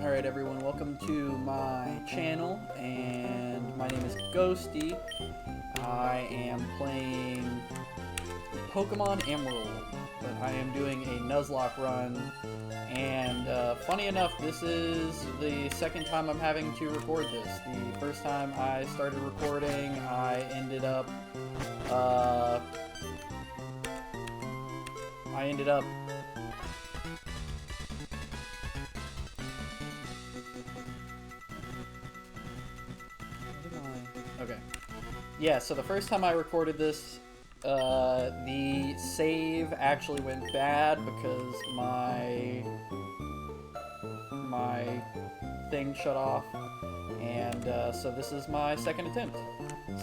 Alright everyone, welcome to my channel, and my name is Ghosty. I am playing Pokemon Emerald, but I am doing a Nuzlocke run, and funny enough, this is the second time I'm having to record this. The first time I started recording, I ended up Okay. Yeah, so the first time I recorded this, the save actually went bad because my thing shut off, and so this is my second attempt.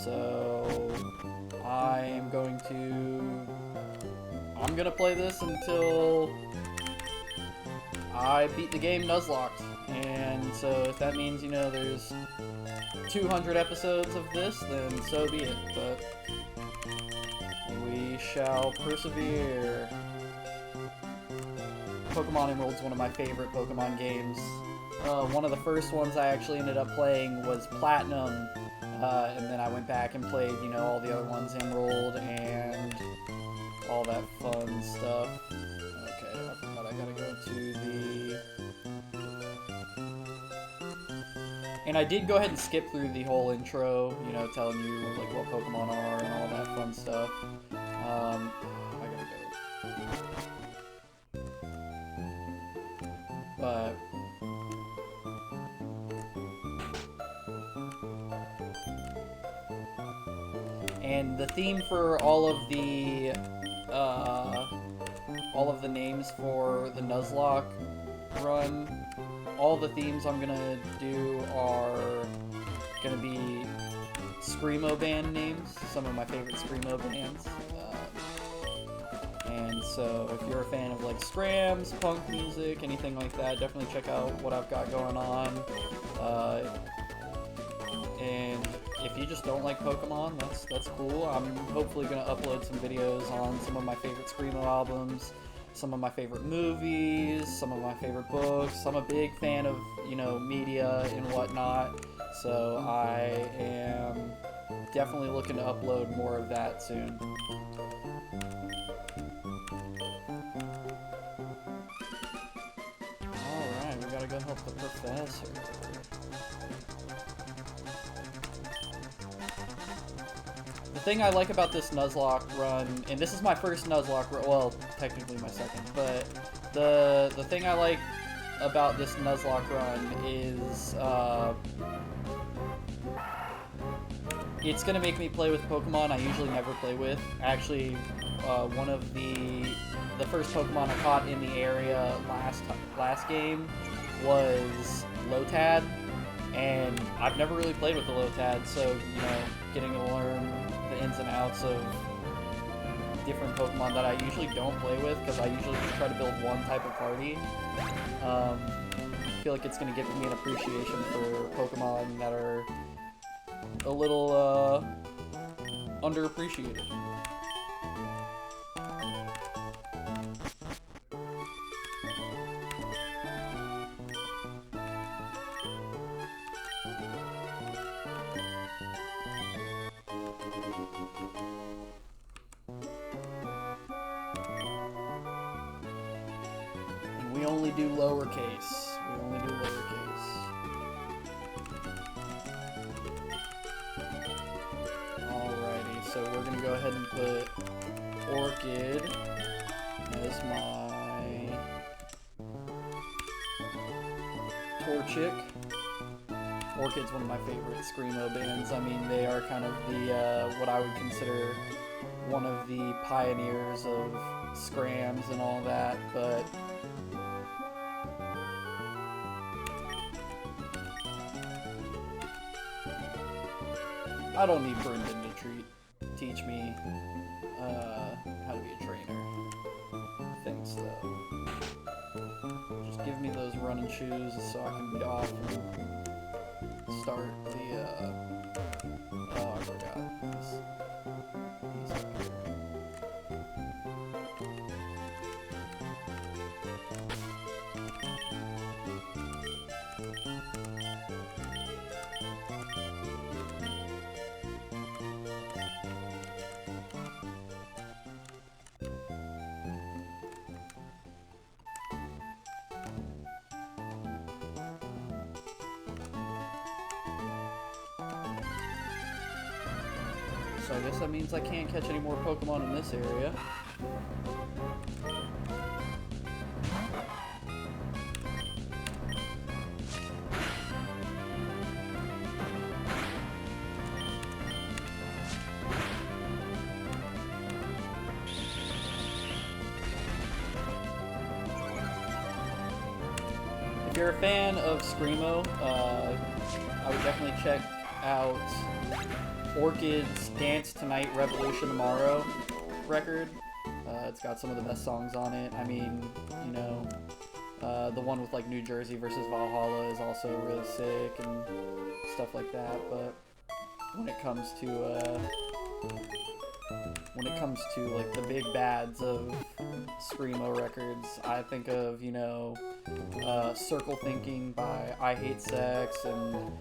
So I'm gonna play this until I beat the game Nuzlocked, and so if that means, you know, there's 200 episodes of this, then so be it, but we shall persevere. Pokemon Emerald's one of my favorite Pokemon games. One of the first ones I actually ended up playing was Platinum, and then I went back and played, you know, all the other ones, Emerald and all that fun stuff. Okay, I forgot I gotta go to the... And I did go ahead and skip through the whole intro, you know, telling you, like, what Pokemon are and all that fun stuff. I gotta go. But... And the theme for all of the names for the Nuzlocke run, all the themes I'm gonna do are gonna be Screamo band names, some of my favorite Screamo bands. And so if you're a fan of like scrams, punk music, anything like that, definitely check out what I've got going on. And if you just don't like Pokemon, that's cool. I'm hopefully gonna upload some videos on some of my favorite Screamo albums, some of my favorite movies, some of my favorite books. I'm a big fan of, you know, media and whatnot, so I am definitely looking to upload more of that soon. Alright, we gotta go help the professor. The thing I like about this Nuzlocke run, and this is my first Nuzlocke run, well, technically my second, but the thing I like about this Nuzlocke run is, it's gonna make me play with Pokemon I usually never play with. Actually, one of the first Pokemon I caught in the area last game was Lotad, and I've never really played with the Lotad, so, you know, getting to learn the ins and outs of different Pokemon that I usually don't play with, because I usually just try to build one type of party. I feel like it's going to give me an appreciation for Pokemon that are a little underappreciated. We only do lowercase. We only do lowercase. Alrighty, so we're gonna go ahead and put Orchid as my Torchic. Orchid's one of my favorite Screamo bands. I mean, they are kind of the, what I would consider one of the pioneers of scrams and all that, but I don't need Brendan to teach me how to be a trainer. Thanks, though. Just give me those running shoes so I can be off and start the, oh, I forgot. He's up here. So I guess that means I can't catch any more Pokemon in this area. If you're a fan of Screamo, I would definitely check out Orchid's Dance Tonight, Revolution Tomorrow record. It's got some of the best songs on it. I mean, you know, the one with like New Jersey versus Valhalla is also really sick and stuff like that. But when it comes to like the big bads of Screamo records, I think of, you know, Circle Thinking by I Hate Sex, and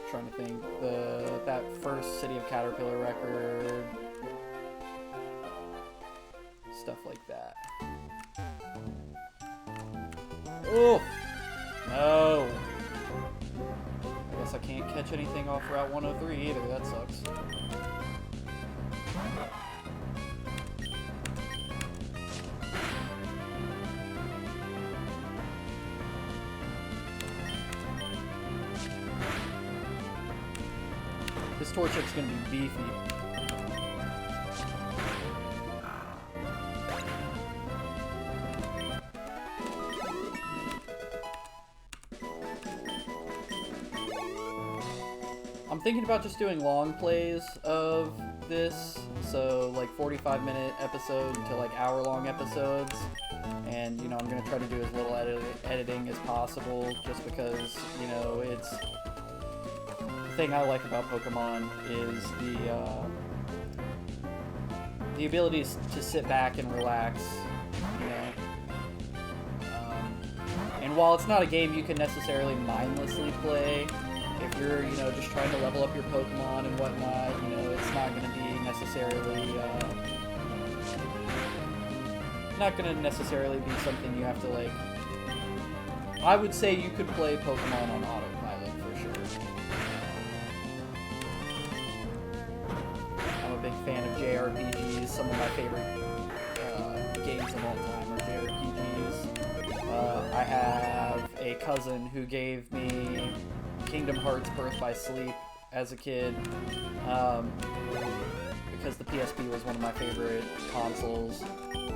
trying to think, that first City of Caterpillar record, stuff like that. Oh no! I guess I can't catch anything off Route 103 either. That sucks. This Torchic's gonna be beefy. I'm thinking about just doing long plays of this, so like 45-minute episode to like hour-long episodes, and you know, I'm gonna try to do as little editing as possible, just because, you know, it's the thing I like about Pokemon is the ability to sit back and relax, you know. And while it's not a game you can necessarily mindlessly play, if you're, you know, just trying to level up your Pokemon and whatnot, you know, it's not going to be necessarily be something you have to, like, I would say you could play Pokemon on autopilot for sure. I'm a big fan of JRPGs. Some of my favorite games of all time are JRPGs. I have a cousin who gave me Kingdom Hearts Birth by Sleep as a kid, because the PSP was one of my favorite consoles,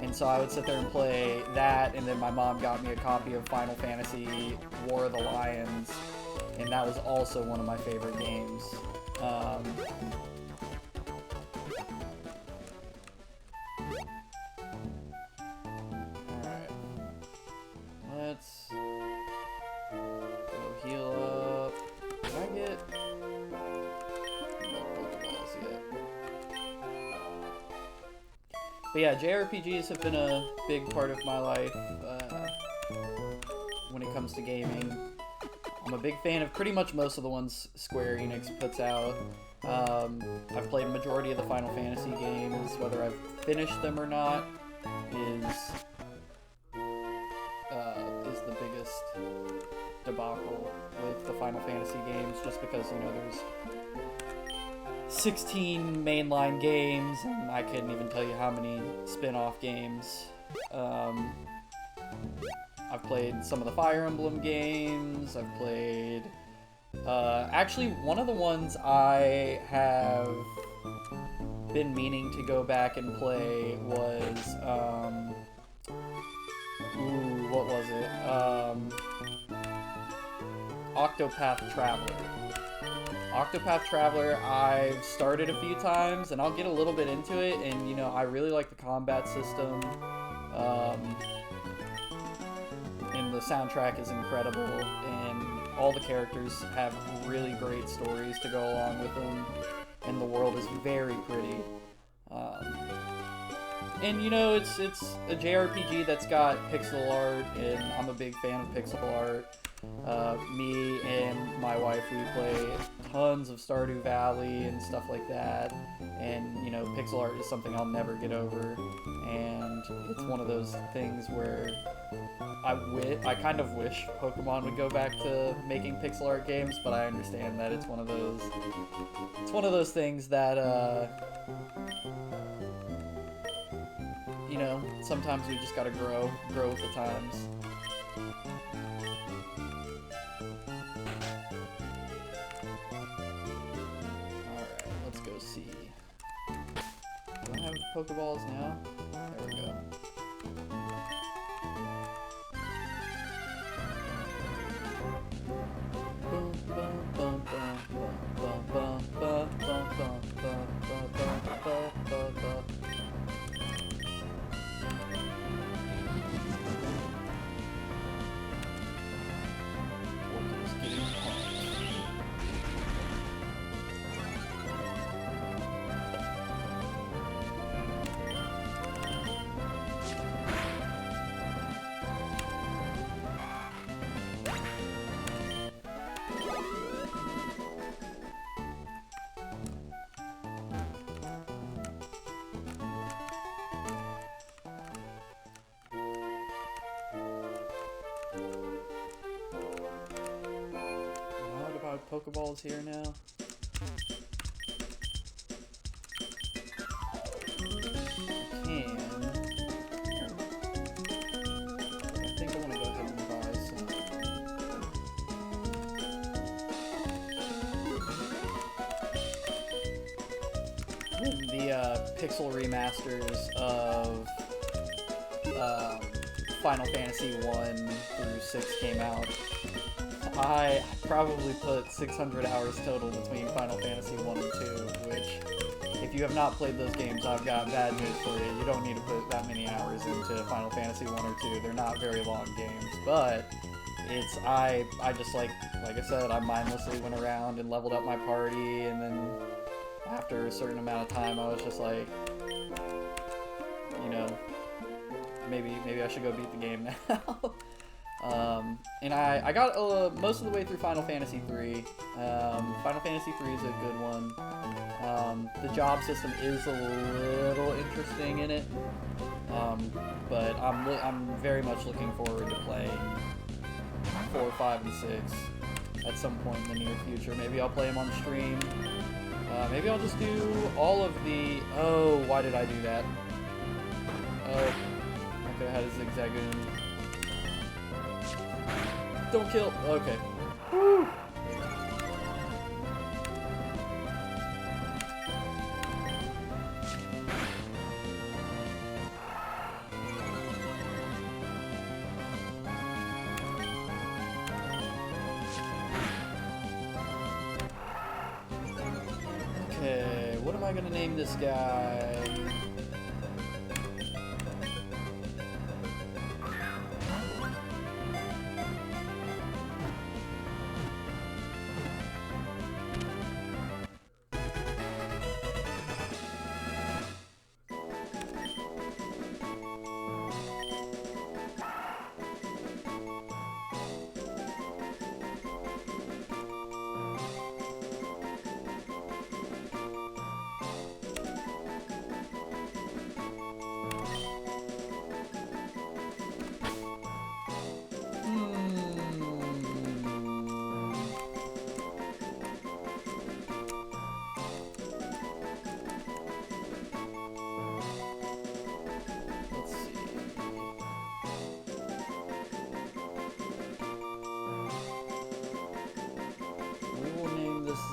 and so I would sit there and play that, and then my mom got me a copy of Final Fantasy War of the Lions, and that was also one of my favorite games. Alright. Let's go heal up. Did I get no Pokeballs yet? But yeah, JRPGs have been a big part of my life when it comes to gaming. I'm a big fan of pretty much most of the ones Square Enix puts out. I've played a majority of the Final Fantasy games. Whether I've finished them or not is the biggest debacle with the Final Fantasy games, just because, you know, there's 16 mainline games, and I couldn't even tell you how many spin-off games. I've played some of the Fire Emblem games. I've played... actually, one of the ones I have been meaning to go back and play was... what was it? Octopath Traveler. Octopath Traveler, I've started a few times, and I'll get a little bit into it, and, you know, I really like the combat system, and the soundtrack is incredible, and all the characters have really great stories to go along with them, and the world is very pretty. And, you know, it's a JRPG that's got pixel art, and I'm a big fan of pixel art. Me and my wife, we play tons of Stardew Valley and stuff like that, and you know, pixel art is something I'll never get over, and it's one of those things where I kind of wish Pokemon would go back to making pixel art games, but I understand that it's one of those things that you know, sometimes we just gotta grow with the times. Alright, let's go see. Do I have Pokeballs now? There we go. Pokeballs here now. I think I want to go ahead and buy some. When the pixel remasters of Final Fantasy 1 through 6 came out, I probably put 600 hours total between Final Fantasy 1 and 2, which, if you have not played those games, I've got bad news for you. You don't need to put that many hours into Final Fantasy 1 or 2. They're not very long games, but it's, I just like I said, I mindlessly went around and leveled up my party, and then after a certain amount of time, I was just like, you know, maybe I should go beat the game now. And I got most of the way through Final Fantasy 3. Final Fantasy 3 is a good one. The job system is a little interesting in it, but I'm very much looking forward to playing 4, 5, and 6 at some point in the near future. Maybe I'll play them on stream. Maybe I'll just do all of the... Oh, why did I do that? Oh, I could have had a Zigzagoon. Don't kill. Okay. Woo. Okay, what am I gonna name this guy?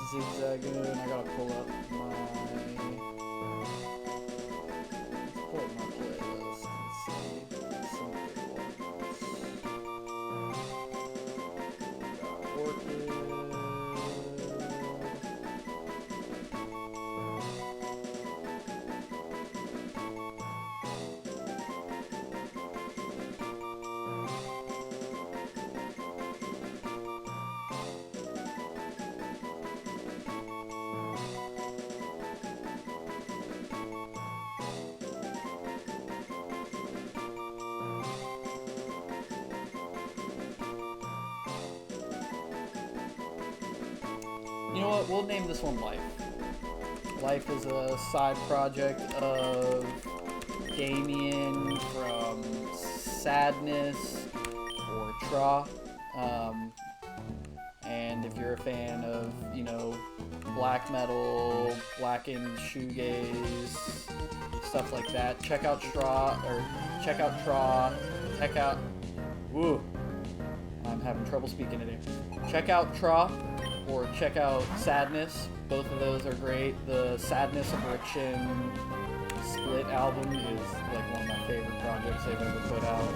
Zigzagoon. I gotta pull up my playlist and see something else. Orchid. You know what? We'll name this one Life. Life is a side project of Damien from Sadness or Tra. And if you're a fan of, you know, black metal, blackened shoegaze, stuff like that, check out Tra. Woo! I'm having trouble speaking today. Check out Tra or check out Sadness. Both of those are great. The Sadness Affliction Split album is like one of my favorite projects they've ever put out.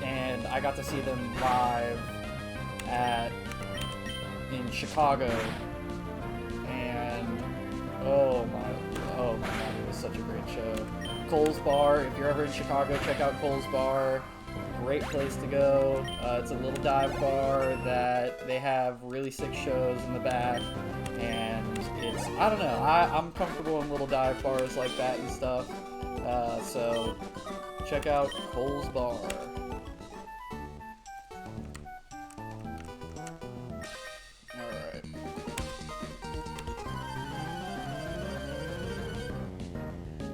And I got to see them live in Chicago, and oh my god, it was such a great show. Cole's Bar, if you're ever in Chicago, check out Cole's Bar. Great place to go. It's a little dive bar that they have really sick shows in the back, and it's, I don't know, I'm comfortable in little dive bars like that and stuff, so check out Cole's Bar. Alright.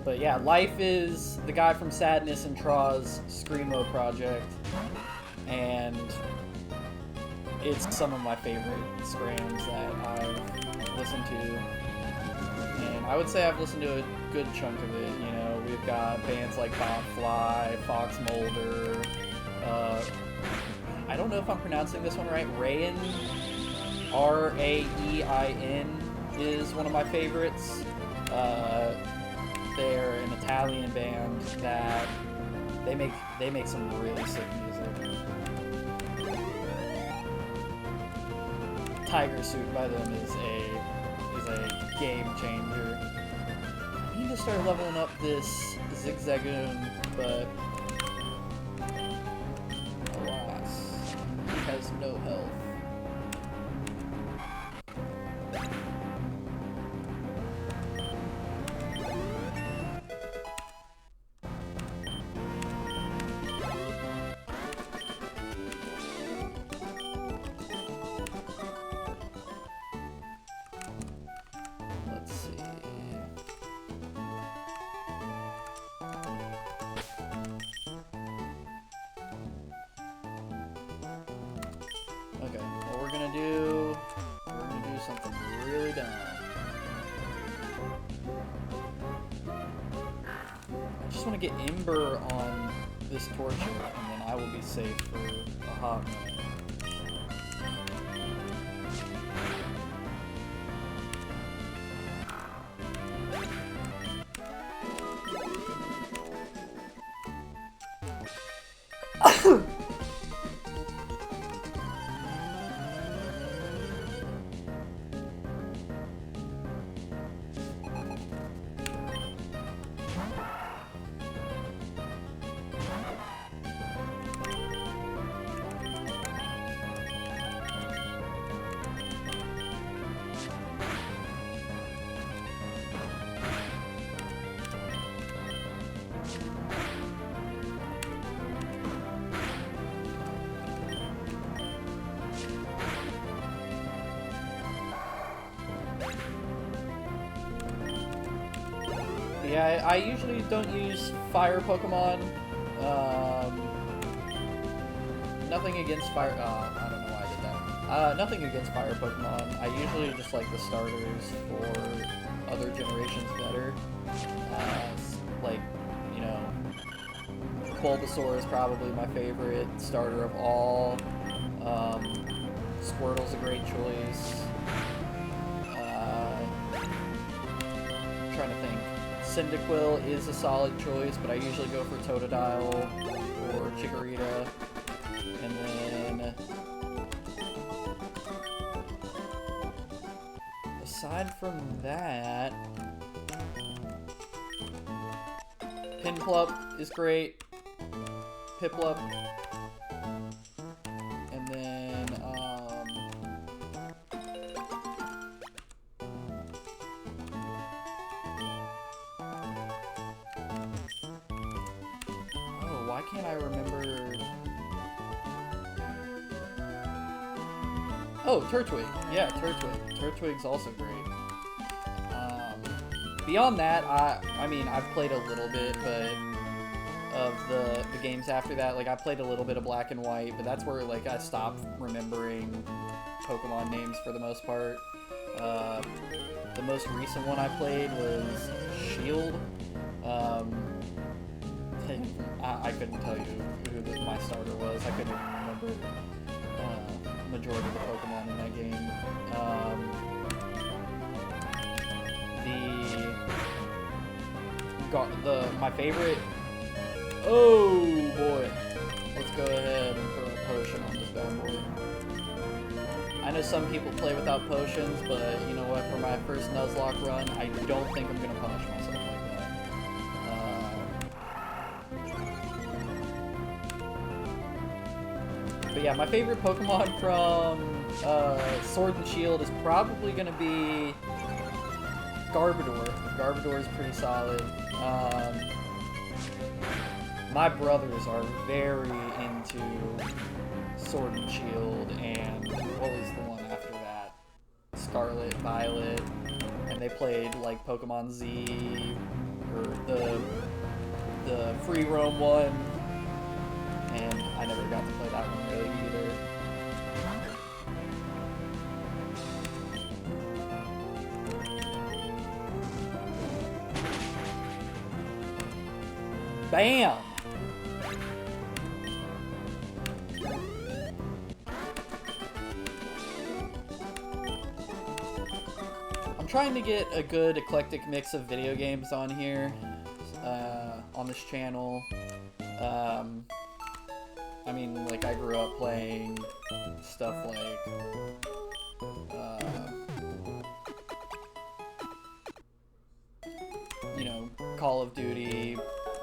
But yeah, Life is the guy from Sadness and Tra's Screamo project, and it's some of my favorite scrams that I've listened to, and I would say I've listened to a good chunk of it. You know, we've got bands like Botfly, Fox Mulder, I don't know if I'm pronouncing this one right, Rain, R-A-E-I-N is one of my favorites. They're an Italian band that they make some really sick music. Tiger Suit by them is a game changer. I need to start leveling up this Zigzagoon, but alas, he has no health. Okay, what we're gonna do something really dumb. I just want to get Ember on this torture, and then I will be safe for a hot minute. Yeah, I usually don't use fire Pokemon. Nothing against fire. I don't know why I did that. Nothing against fire Pokemon. I usually just like the starters for other generations better. Like, you know, Bulbasaur is probably my favorite starter of all. Squirtle's a great choice. I'm trying to think. Cyndaquil is a solid choice, but I usually go for Totodile or Chikorita. And then, aside from that, Piplup is great. Piplup. And then, why can't I remember? Oh, Turtwig. Yeah, Turtwig. Turtwig's also great. Beyond that, I mean, I've played a little bit, but of the games after that, like I played a little bit of Black and White, but that's where like I stopped remembering Pokemon names for the most part. The most recent one I played was Shield. I couldn't tell you who my starter was. I couldn't even remember majority of the Pokemon in that game. My favorite. Oh boy, let's go ahead and throw a potion on this bad boy. I know some people play without potions, but you know what? For my first Nuzlocke run, I don't think I'm gonna punish myself like that. But yeah, my favorite Pokemon from Sword and Shield is probably gonna be Garbodor. Garbodor is pretty solid. My brothers are very into Sword and Shield, and what was the one after that? Scarlet, Violet, and they played like Pokemon Z, or the free roam one, and I never got to play that one really either. Bam! I'm trying to get a good eclectic mix of video games on here, on this channel. I mean, like, I grew up playing stuff like, you know, Call of Duty,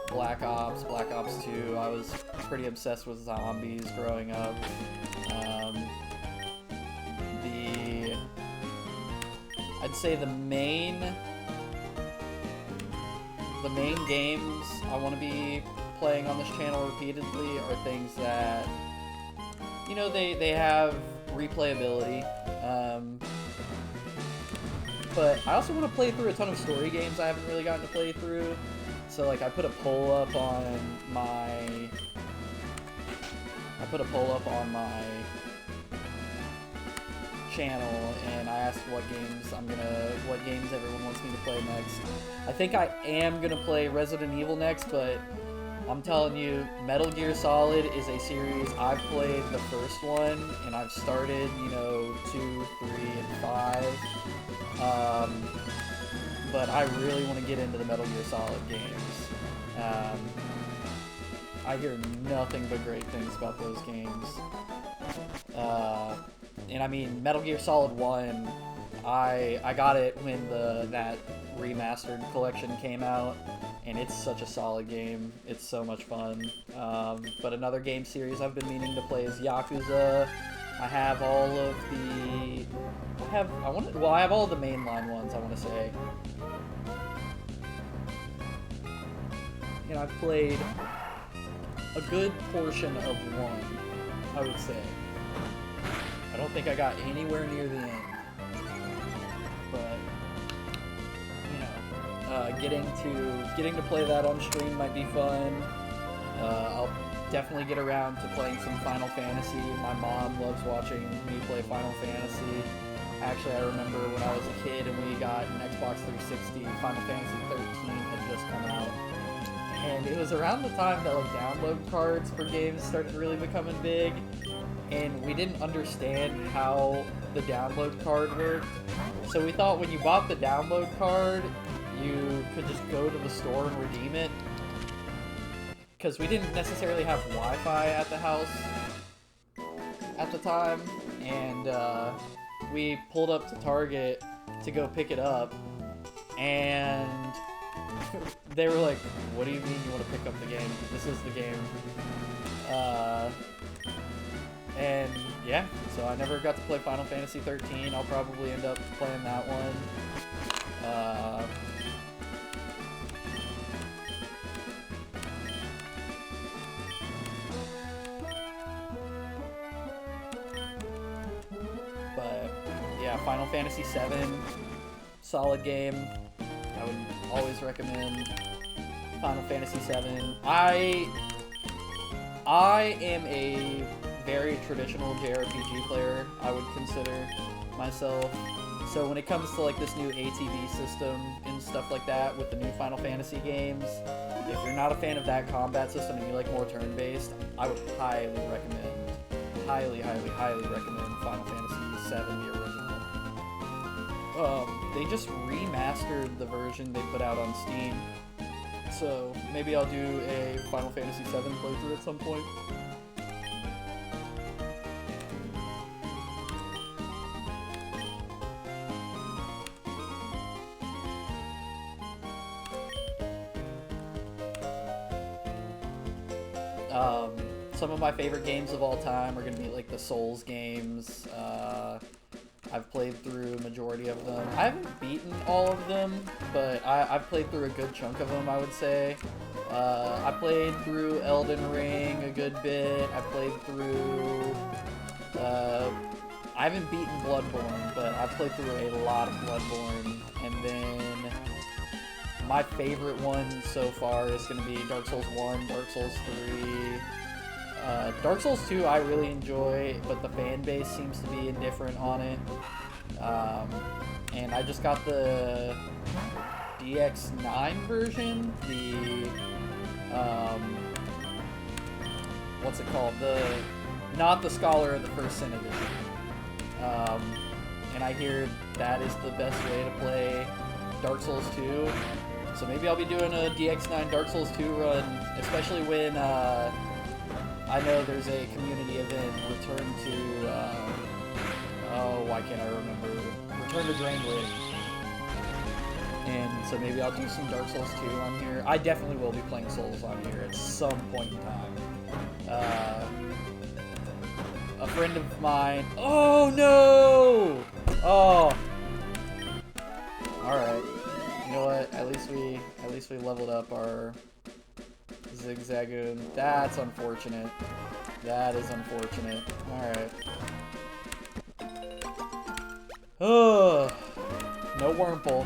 Black Ops 2. I was pretty obsessed with zombies growing up. I'd say the main games I want to be playing on this channel repeatedly are things that, you know, they have replayability. But I also want to play through a ton of story games I haven't really gotten to play through. So like I put a poll up on my channel, and I asked what games everyone wants me to play next. I think I am gonna play Resident Evil next, but I'm telling you, Metal Gear Solid is a series. I've played the first one, and I've started, you know, 2, 3, and 5. But I really want to get into the Metal Gear Solid games. I hear nothing but great things about those games. And I mean, Metal Gear Solid 1, I got it when that remastered collection came out, and it's such a solid game. It's so much fun. But another game series I've been meaning to play is Yakuza. I have all of the... I have all the mainline ones, I want to say. And I've played a good portion of one, I would say. I don't think I got anywhere near the end. But, you know, getting to play that on stream might be fun. I'll definitely get around to playing some Final Fantasy. My mom loves watching me play Final Fantasy. Actually, I remember when I was a kid and we got an Xbox 360, Final Fantasy 13 had just come out. And it was around the time that like download cards for games started really becoming big. And we didn't understand how the download card worked. So we thought when you bought the download card, you could just go to the store and redeem it. Because we didn't necessarily have Wi-Fi at the house at the time. And we pulled up to Target to go pick it up. And they were like, what do you mean you want to pick up the game? This is the game. And yeah, so I never got to play Final Fantasy 13. I'll probably end up playing that one. yeah, Final Fantasy VII, solid game. I would always recommend Final Fantasy VII. I am a very traditional JRPG player, I would consider myself. So when it comes to like this new ATV system and stuff like that with the new Final Fantasy games, if you're not a fan of that combat system and you like more turn-based, I would highly recommend Final Fantasy VII, the original. They just remastered the version they put out on Steam, so maybe I'll do a Final Fantasy VII playthrough at some point. Some of my favorite games of all time are going to be like the Souls games. I've played through a majority of them. I haven't beaten all of them, but I've played through a good chunk of them, I would say. I played through Elden Ring a good bit. I played through... I haven't beaten Bloodborne, but I've played through a lot of Bloodborne. And then my favorite one so far is going to be Dark Souls 1, Dark Souls 3... Dark Souls 2 I really enjoy, but the fan base seems to be indifferent on it. And I just got the DX9 version, the, what's it called? Not the Scholar of the First Sin edition. And I hear that is the best way to play Dark Souls 2. So maybe I'll be doing a DX9 Dark Souls 2 run, especially when, I know there's a community event, Return to, why can't I remember? Return to Drangleic. And so maybe I'll do some Dark Souls 2 on here. I definitely will be playing Souls on here at some point in time. A friend of mine... Oh, no! Oh! Alright. You know what? At least we leveled up our... Zigzagoon. That's unfortunate. That is unfortunate. Alright. Oh, no Wurmple.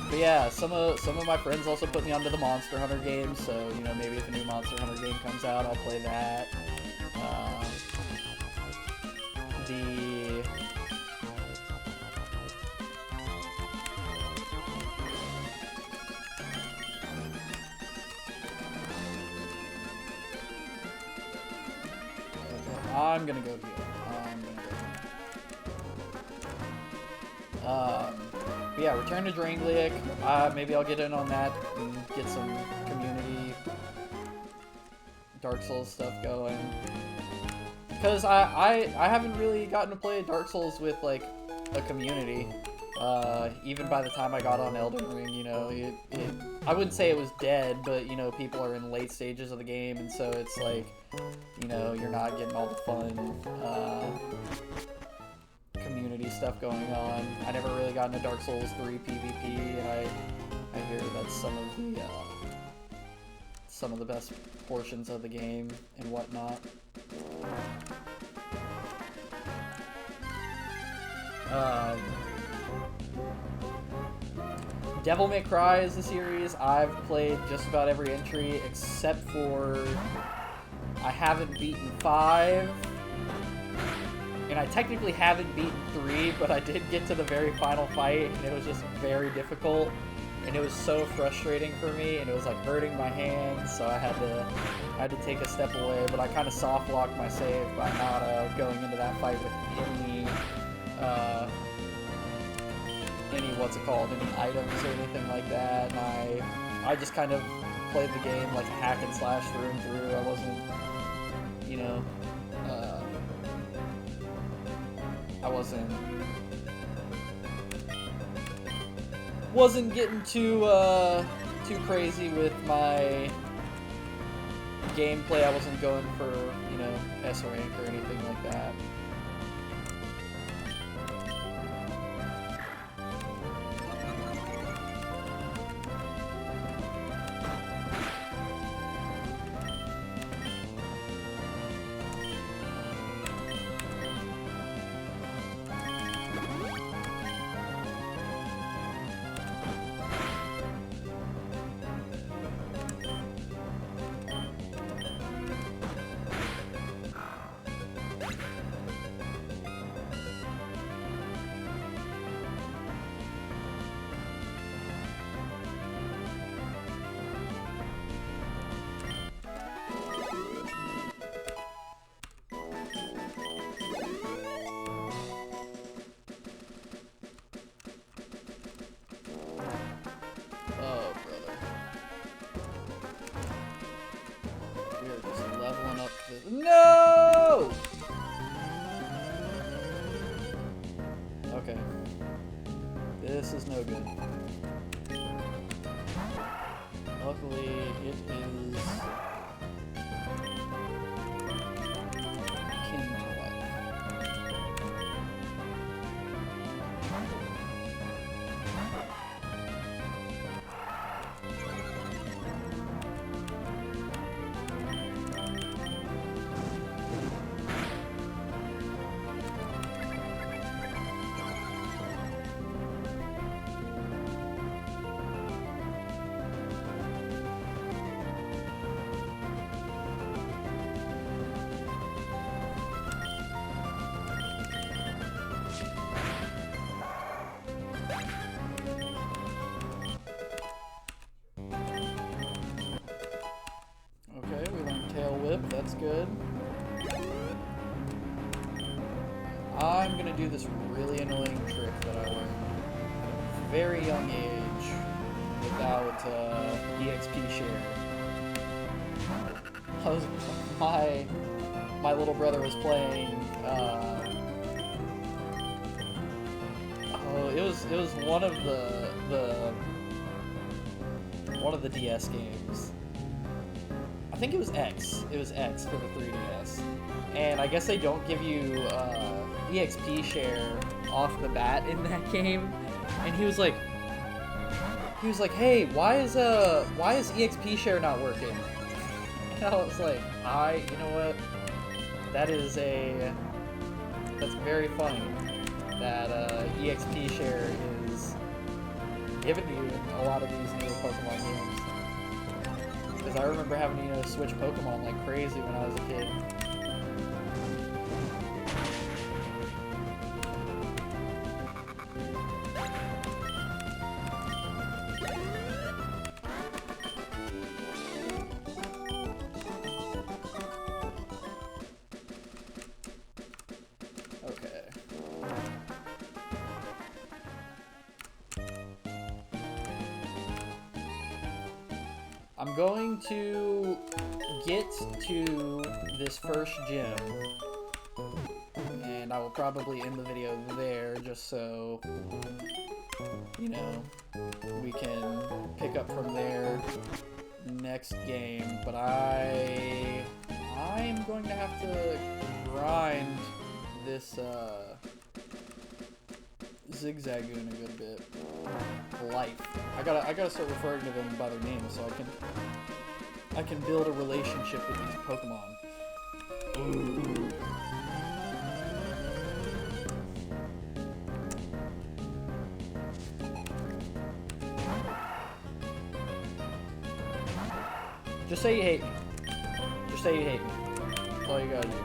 But yeah, some of my friends also put me onto the Monster Hunter games, so you know, maybe if a new Monster Hunter game comes out, I'll play that. I'm gonna go here. But yeah, Return to Drangleic. Maybe I'll get in on that and get some community Dark Souls stuff going. Because I haven't really gotten to play Dark Souls with like a community. Even by the time I got on Elden Ring, you know, I wouldn't say it was dead, but you know, people are in late stages of the game, and so it's like, you know, you're not getting all the fun community stuff going on. I never really got into Dark Souls 3 PvP, and I hear that's some of the best portions of the game and whatnot. Devil May Cry is the series. I've played just about every entry except for I haven't beaten 5, and I technically haven't beaten 3, but I did get to the very final fight, and it was just very difficult, and it was so frustrating for me, and it was like hurting my hands, so I had to take a step away. But I kind of soft locked my save by not going into that fight with any items or anything like that, and I just kind of played the game like hack and slash through and through. I wasn't, you know, wasn't getting too crazy with my gameplay. I wasn't going for, you know, S rank or anything like that. Luckily, it is akin to life. Okay, we learned tail whip, that's good. I'm gonna do this really annoying trick that I learned at a very young age without EXP share. My little brother was playing. It was one of the DS games. I think it was X. It was X for the 3DS. And I guess they don't give you EXP share off the bat in that game. And he was like, "Hey, why is EXP share not working?" And I was like, you know what? That's very funny that EXP share is given to you in a lot of these newer Pokemon games. Because I remember having to switch Pokemon like crazy when I was a kid. I'm going to get to this first gym, and I will probably end the video there just so, you know, we can pick up from there next game, but I'm going to have to grind this Zigzagoon a good bit. Life. I gotta start referring to them by their names so I can build a relationship with these Pokemon. Ooh. Just say you hate me. Just say you hate me. That's all you gotta do.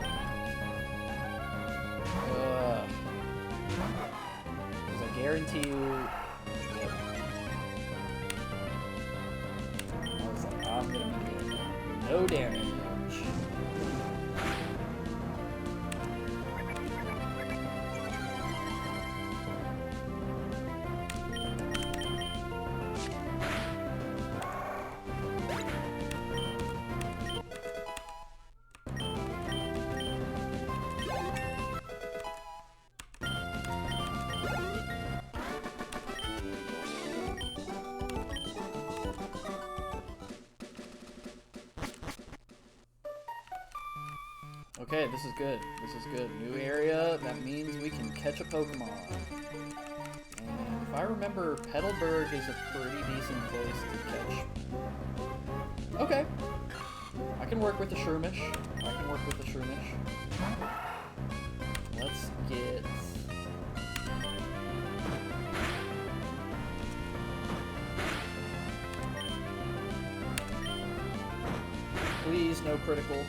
Because I guarantee you. I'm gonna be doing no damage. Okay, this is good. This is good. New area, that means we can catch a Pokemon. And if I remember, Petalburg is a pretty decent place to catch. Okay. I can work with the Shroomish. Let's get... Please, no critical.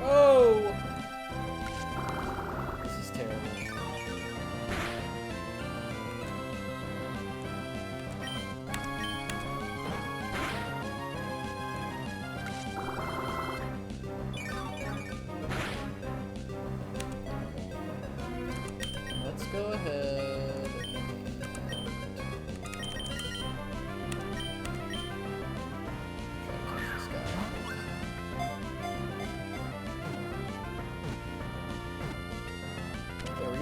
Oh! This is terrible. Let's go ahead and... try to catch this guy.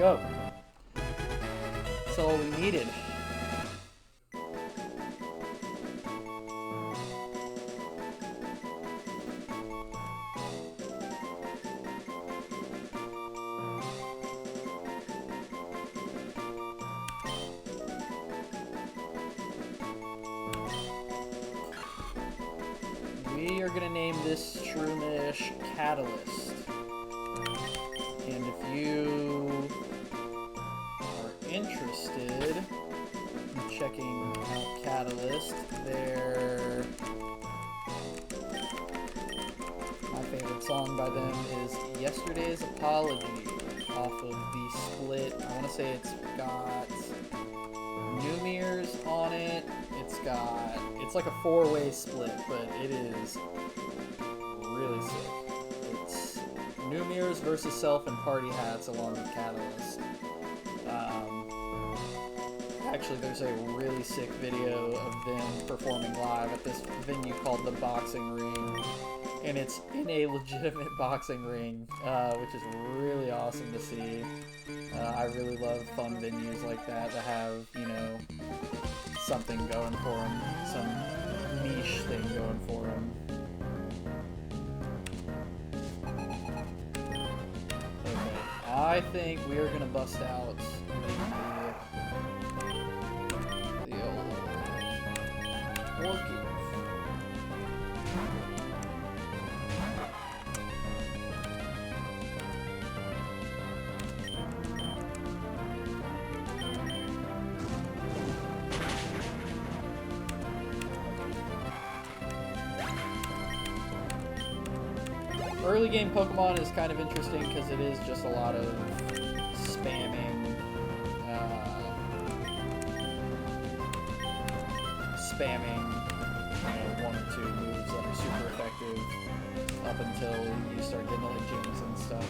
go. That's all we needed. We are gonna name this Shroomish Catalyst. And if you are interested in checking out Catalyst, my favorite song by them is Yesterday's Apology off of the split. I want to say it's got Numirs on it. It's like a 4-way split, but it is really sick. It's Numirs versus Self and Party Hats along with Catalyst. Actually, there's a really sick video of them performing live at this venue called the Boxing Ring. And it's in a legitimate boxing ring, which is really awesome to see. I really love fun venues like that have, you know, something going for them, some niche thing going for them. Okay, I think we are gonna bust out the old Orchid. Early game Pokemon is kind of interesting because it is just a lot of spamming, you know, 1 or 2 moves that are super effective up until you start getting like gyms and stuff.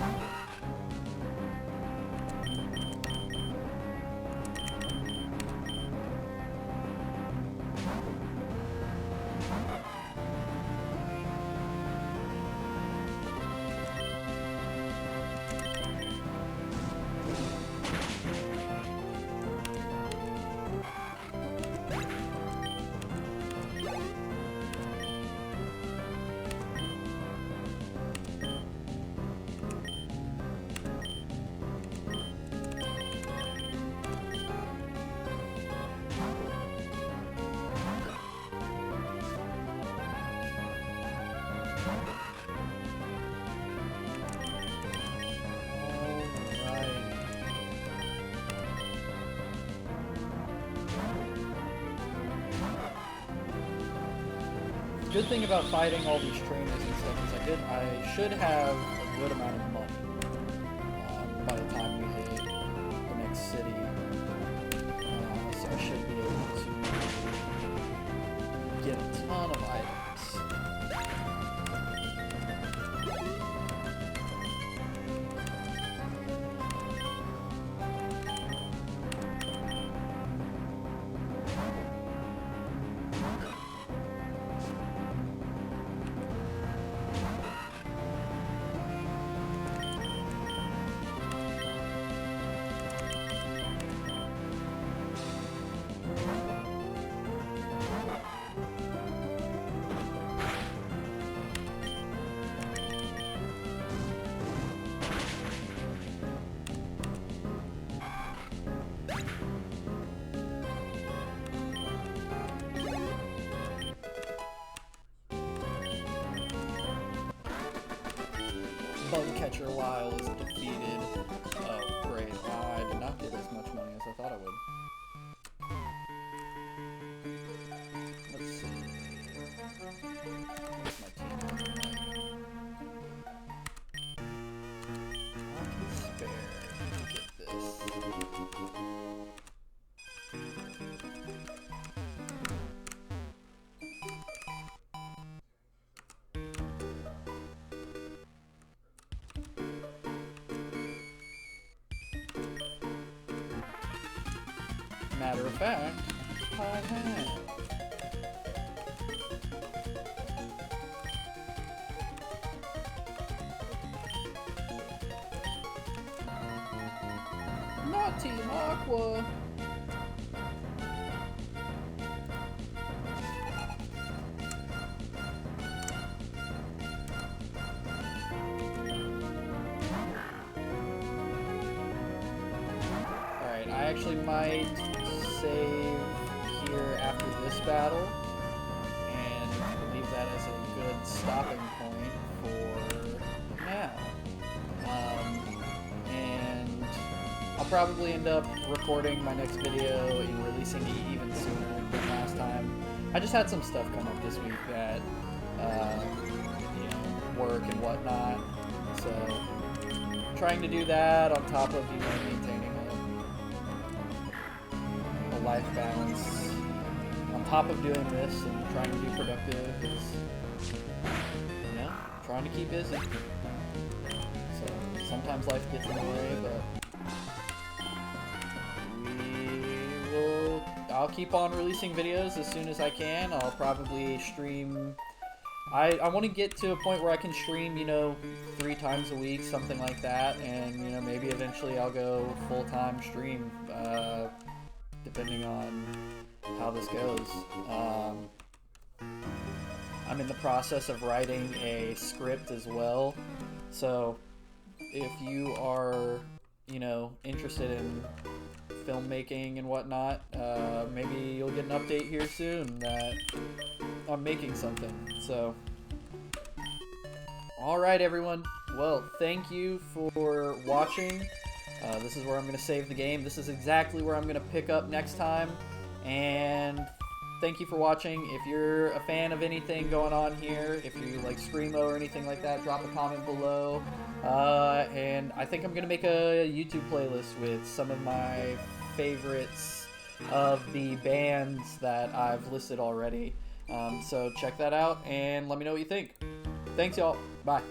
Good thing about fighting all these trainers and stuff is I should have a good amount of money by the time we hit the next city, so I should be able to get a ton of items. Bugcatcher Lyle is defeated. Oh, great. I did not get as much money as I thought I would. Let's see. Where's my team? I can spare to get this. Matter of fact, I have. Team Aqua. Alright, I actually might save here after this battle and leave that as a good stopping point for now. And I'll probably end up recording my next video and releasing it even sooner than last time. I just had some stuff come up this week that, you know, work and whatnot. So, trying to do that on top of, you know, maintaining a life balance. On top of doing this and trying to be productive is, you know, trying to keep busy. So, sometimes life gets in the way, but I'll keep on releasing videos as soon as I can. I'll probably stream. I want to get to a point where I can stream, you know, 3 times a week, something like that, and, you know, maybe eventually I'll go full-time stream, depending on how this goes. I'm in the process of writing a script as well, so if you are, you know, interested in filmmaking and whatnot, maybe you'll get an update here soon that I'm making something. So, alright everyone, well, thank you for watching. This is where I'm going to save the game. This is exactly where I'm going to pick up next time, and thank you for watching. If you're a fan of anything going on here, if you like Screamo or anything like that, drop a comment below. And I think I'm going to make a YouTube playlist with some of my favorites of the bands that I've listed already. So check that out and let me know what you think. Thanks, y'all. Bye.